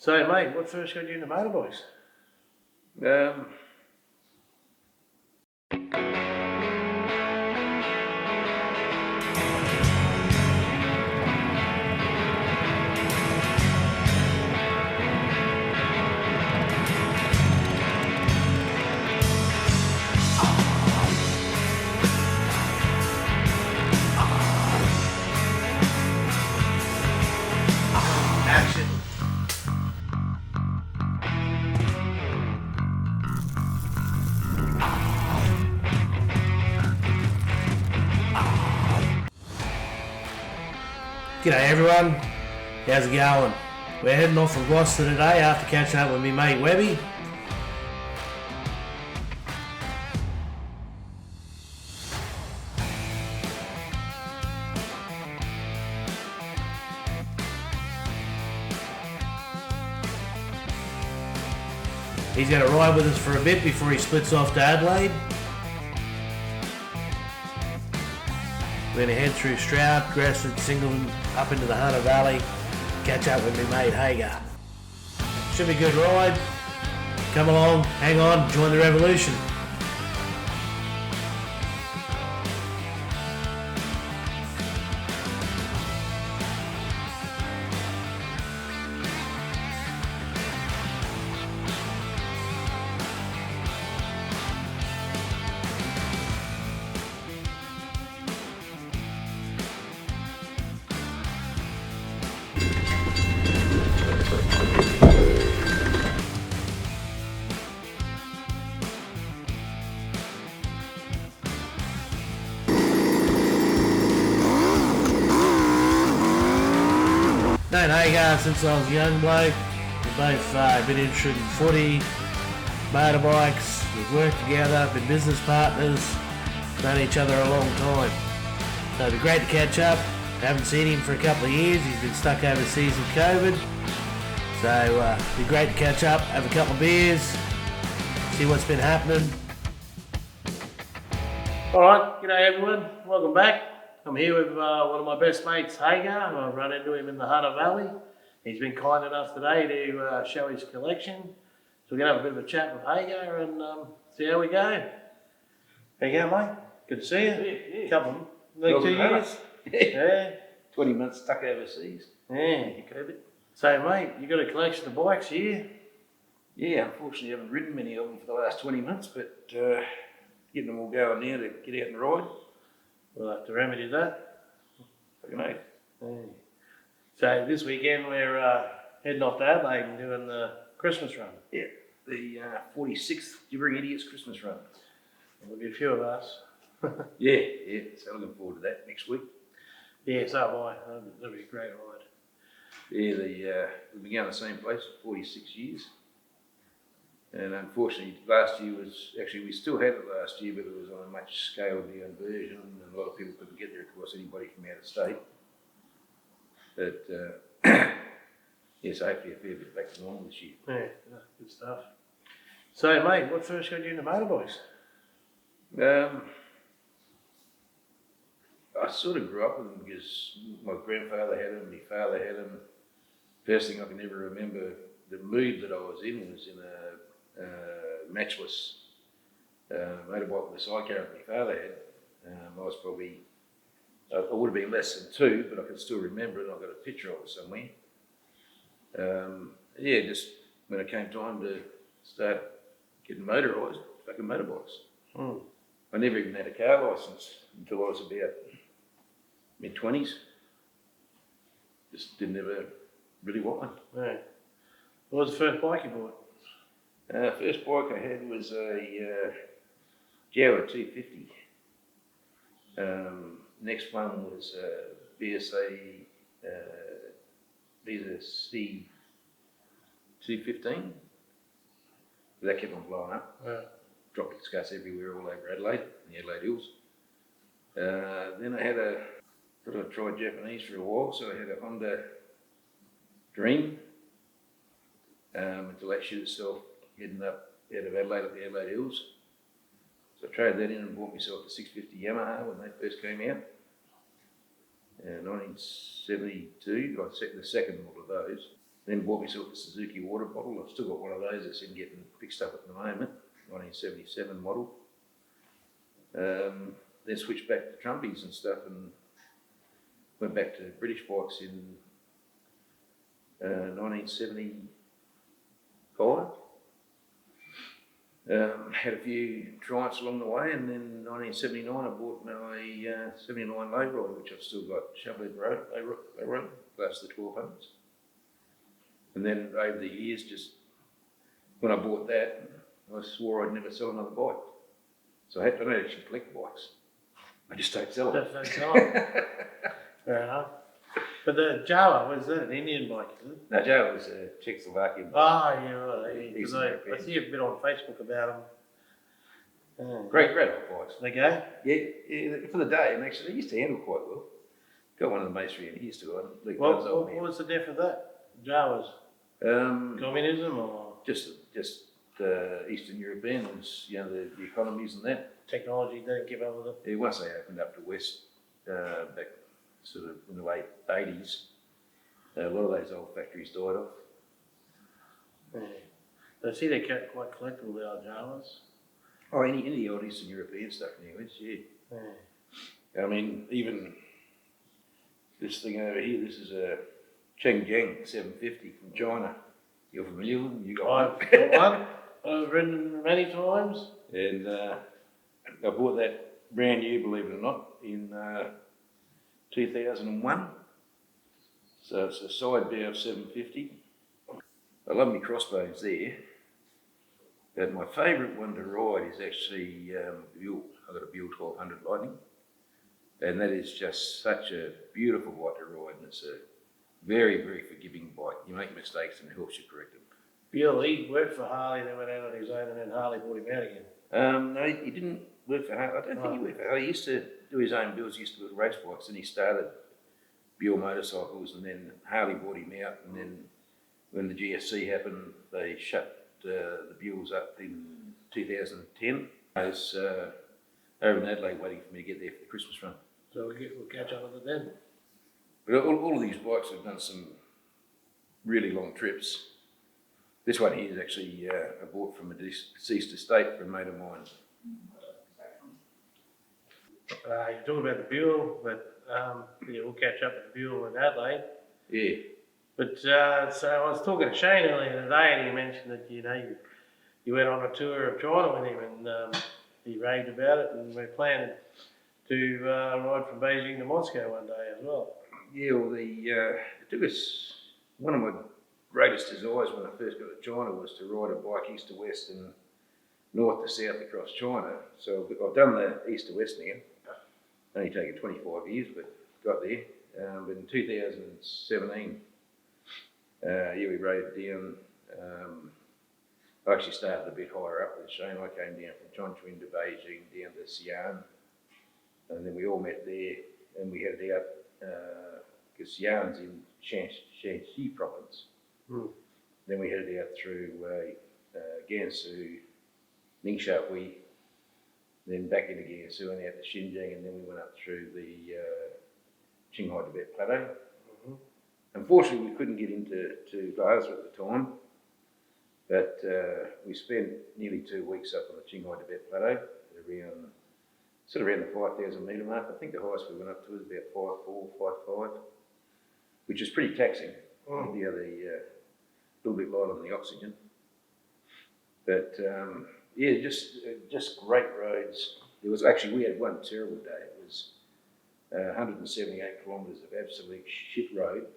So, mate, what first got you into motorbikes? Action. G'day everyone, how's it going? We're heading off from Gloucester today after catching up with me mate Webby. He's going to ride with us for a bit before he splits off to Adelaide. We're going to head through Stroud, Gloucester, Singleton, up into the Hunter Valley, catch up with me mate Hagar. Should be a good ride. Come along, hang on, join the revolution. Known Hagar since I was a young bloke. We've both been interested in footy, motorbikes, we've worked together, been business partners, known each other a long time. So it'd be great to catch up. Haven't seen him for a couple of years, he's been stuck overseas with COVID. So it'd be great to catch up, have a couple of beers, see what's been happening. Alright, g'day everyone, welcome back. I'm here with one of my best mates, Hagar. I've run into him in the Hunter Valley. He's been kind enough today to show his collection. So we're going to have a bit of a chat with Hagar and see how we go. How you going, mate? Good to see you. Yeah. Couple, like 2 years. Yeah. 20 months stuck overseas. Yeah. So, mate, you got a collection of bikes here? Yeah, unfortunately I haven't ridden many of them for the last 20 months, but getting them all going now to get out and ride. We'll have to remedy that. Fucking oath. Yeah. So this weekend we're heading off to Adelaide and doing the Christmas run. Yeah, the 46th Gibbering Idiots Christmas run. There'll be a few of us. Yeah, so looking forward to that next week. Yeah, so have I. That'll be a great ride. Yeah, we've been going the same place for 46 years. And unfortunately, last year was, actually we still had it last year, but it was on a much scaled down version and a lot of people couldn't get there, of course, anybody from out of state. But yes, hopefully a fair bit back to normal this year. Yeah, good stuff. So mate, what first got you into motorbikes? I sort of grew up with them because my grandfather had them, my father had them. First thing I can ever remember, the mood that I was in was in a matchless motorbike with a sidecar that my father had. I was probably, I would have been less than 2, but I can still remember it. I've got a picture of it somewhere. Yeah, just when it came time to start getting motorised, fucking motorbikes. I never even had a car licence until I was about mid-20s. Just didn't ever really want one. Yeah. What was the first bike you bought? First bike I had was a Jaguar 250. Next one was a BSA C 215. That kept on blowing up. Yeah. Dropped its guts everywhere all over Adelaide, in the Adelaide Hills. Then I had thought I'd try Japanese for a while, so I had a Honda Dream until that shit itself heading up out of Adelaide at the Adelaide Hills. So I traded that in and bought myself a 650 Yamaha when they first came out. 1972, I set the second model of those. Then bought myself a Suzuki water bottle. I've still got one of those that's in getting fixed up at the moment, 1977 model. Then switched back to Trumpies and stuff and went back to British bikes in 1975. Had a few Triumphs along the way, and then 1979 I bought my 79 lowrider, which I've still got, Shovelhead Road, lowrider, Gloucester 1200s. And then over the years, just when I bought that, I swore I'd never sell another bike. So I don't actually collect bikes. I just don't sell them. Don't sell them. Fair enough. But the Java, was that an Indian bike, is it? No, Joe was a Czechoslovakian. Oh, yeah, right. Because Eastern I European. see a bit on Facebook about them. Great old bikes. They go? Yeah, for the day, and actually they used to handle quite well. Got one of the mates around here used to. What was the death of that? Javas? Communism or? Just Eastern Europeans, you know, the economies and that. Technology didn't keep up with it? Yeah, once they opened up to West, back sort of in the late 80s, a lot of those old factories died off. Yeah. I see they're quite collectible, the old Javas. Oh, any old Eastern European stuff anyways, yeah. I mean, even this thing over here, this is a Chengjiang 750 from China. You're familiar with them? You got one? I've got one. I've ridden them many times. And I bought that brand new, believe it or not, in 2001. So it's a side bear of 750. I love my crossbones there. But my favourite one to ride is actually Buell. I've got a Buell 1200 Lightning. And that is just such a beautiful bike to ride, and it's a very, very forgiving bike. You make mistakes and it helps you correct them. Bill, he worked for Harley, then went out on his own, and then Harley brought him out again. No, he didn't work for Harley. I don't think he worked for Harley. He used to do his own builds, he used to build race bikes, and he started Buell motorcycles, and then Harley brought him out, and then when the GSC happened, they shut the Buells up in 2010. I was over in Adelaide waiting for me to get there for the Christmas run. So we'll catch up with it then. But all of these bikes have done some really long trips. This one here is actually I bought from a deceased estate from a mate of mine. You're talking about the Buell, but yeah, we'll catch up with the Buell in Adelaide. Yeah. But so I was talking to Shane earlier today, and he mentioned that you went on a tour of China with him, and he raved about it, and we're planning to ride from Beijing to Moscow one day as well. Yeah, well, it took us, one of my greatest desires when I first got to China was to ride a bike east to west and north to south across China. So I've done the east to west now. Only taken 25 years, but got there. But in 2017, we rode down. I actually started a bit higher up with Shane. I came down from Chongqing to Beijing, down to Xi'an, and then we all met there, and we headed out, because Xi'an's in Shanxi province. Then we headed out through Gansu, Ningxia, then back into Gansu and out to Xinjiang, and then we went up through the Qinghai Tibet Plateau. Unfortunately, we couldn't get into Gloucester at the time, but we spent nearly 2 weeks up on the Qinghai Tibet Plateau, around the 5,000 metre mark. I think the highest we went up to was about 5.4, 5.5, which is pretty taxing. The other, a little bit light on the oxygen. But yeah, just great roads. We had one terrible day. It was 178 kilometres of absolute shit road,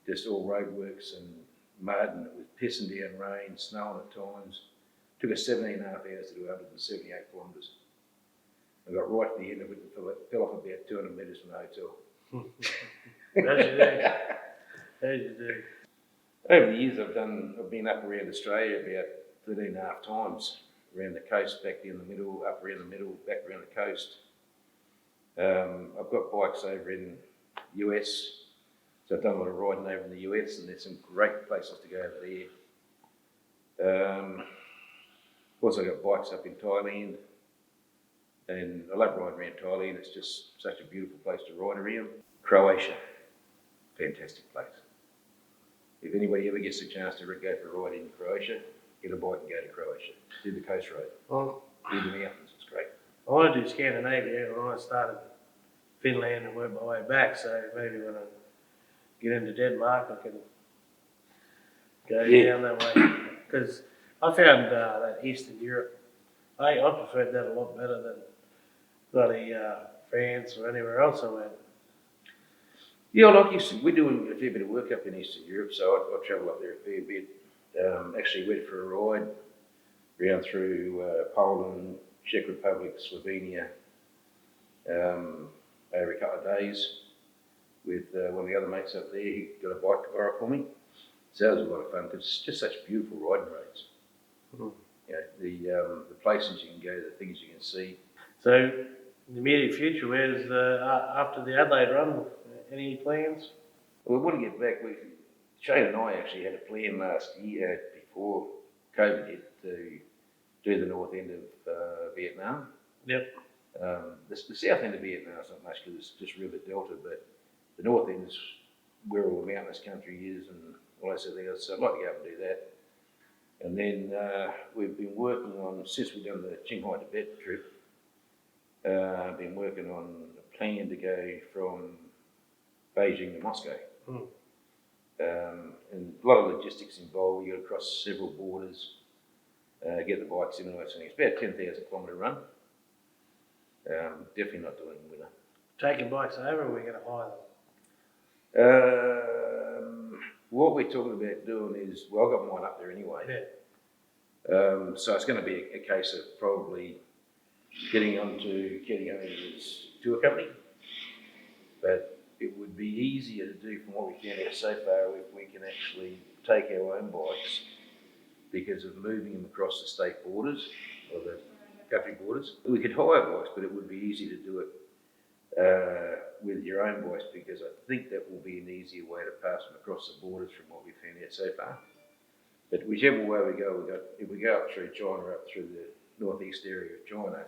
just all roadworks and mud, and it was pissing down rain, snowing at times. Took us 17.5 hours to do 178 kilometres. I got right to the end of it and fell off about 200 metres from the hotel. As you do. As you do. Over the years, I've been up around Australia about 13.5 times, around the coast, back down the middle, up around the middle, back around the coast. I've got bikes over in US, so I've done a lot of riding over in the US, and there's some great places to go over there. Also got bikes up in Thailand, and I love riding around Thailand. It's just such a beautiful place to ride around. Croatia, fantastic place. if anybody ever gets a chance to go for a ride in Croatia, get a bike and go to Croatia. Do the coast road. Well, Do the mountains, it's great. I want to do Scandinavia when I started Finland and worked my way back, so maybe when I get into Denmark I can go down that way. Because I found that Eastern Europe, I preferred that a lot better than bloody France or anywhere else I went. Yeah, like you said, we're doing a fair bit of work up in Eastern Europe, so I travel up there a fair bit. Actually went for a ride around through Poland, Czech Republic, Slovenia, over a couple of days with one of the other mates up there. He got a bike to borrow for me. So that was a lot of fun because it's just such beautiful riding roads. Mm. You know, the places you can go, the things you can see. So, in the immediate future, where's after the Adelaide run? Any plans? Well, we want to get back. Shane and I actually had a plan last year before COVID hit to do the north end of Vietnam. Yep. The south end of Vietnam is not much because it's just river delta, but the north end is where all the mountainous country is and all that sort of thing. So I'd like to go up and do that. And then we've been working on, since we've done the Qinghai Tibet trip, been working on a plan to go from Beijing to Moscow. Mm. And a lot of logistics involved. You got to cross several borders, get the bikes in and all that sort of thing. It's about a 10,000 kilometre run. Definitely not doing it in winter. Taking bikes over, or are we going to hire them? What we're talking about doing is, well, I've got mine up there anyway. Yeah. So it's going to be a case of probably getting onto as to a company. But it would be easier to do from what we found out so far if we can actually take our own bikes because of moving them across the state borders or the country borders. We could hire bikes, but it would be easy to do it with your own bikes because I think that will be an easier way to pass them across the borders from what we found out so far. But whichever way we go, if we go up through China, up through the northeast area of China,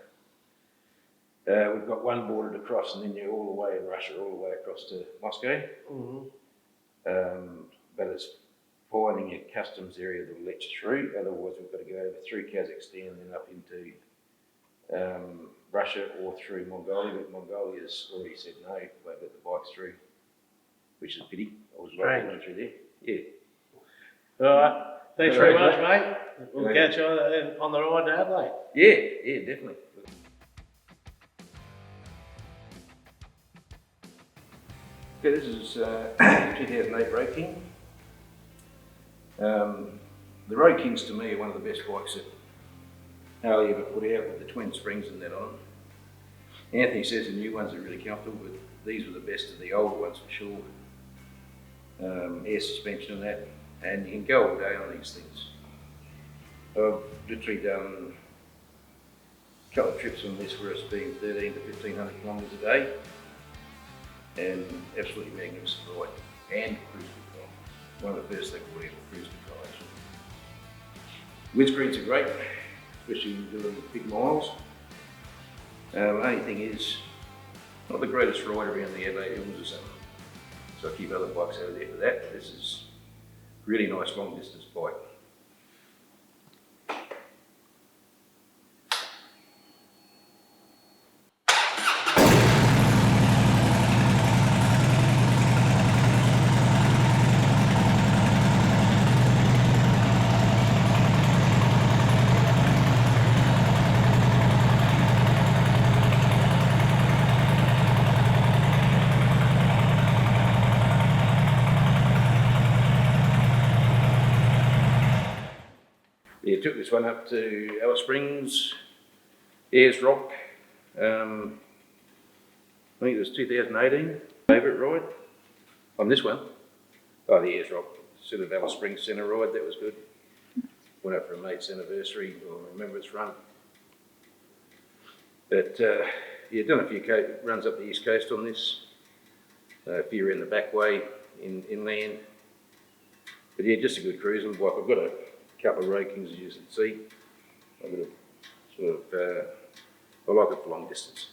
we've got one border to cross and then you're all the way in Russia, all the way across to Moscow. Mm-hmm. But it's finding a customs area that will let you through. Otherwise, we've got to go over through Kazakhstan and then up into Russia or through Mongolia. But Mongolia's already said no, won't let the bikes through, which is a pity. I was right through there. Yeah. All right. Thanks very much, mate. We'll catch you on the ride to Adelaide. Yeah, definitely. Okay, this is 2008 Road King. The Road Kings to me are one of the best bikes that Harley ever put out with the twin springs and that on them. Anthony says the new ones are really comfortable, but these were the best of the older ones for sure. Air suspension and that, and you can go all day on these things. I've literally done a couple of trips on this where it's been 13 to 1500 kilometres a day. And absolutely magnificent ride, and cruise control. One of the first things we have cruise control actually. Windscreens are great, especially when you're doing big miles. Only thing is, not the greatest ride around the Adelaide Hills or something. So I keep other bikes over there for that. This is really nice long distance bike. Yeah, took this one up to Alice Springs, Ayers Rock. I think it was 2018. Favourite ride on this one. Oh, the Ayers Rock, sort of Alice Springs Centre ride, that was good. Went up for a mate's anniversary or remembrance run. But yeah, done a few runs up the east coast on this. A few around the back way inland. But yeah, just a good cruising bike. I've got a couple of Road Kings as you can see. I've got a sort of, I like it for long distance.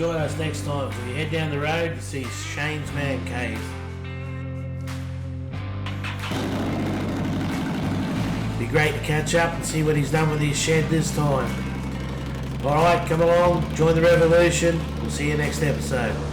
join us next time as we head down the road to see Shane's Man Cave. Be great to catch up and see what he's done with his shed this time. Alright, come along, join the revolution. We'll see you next episode.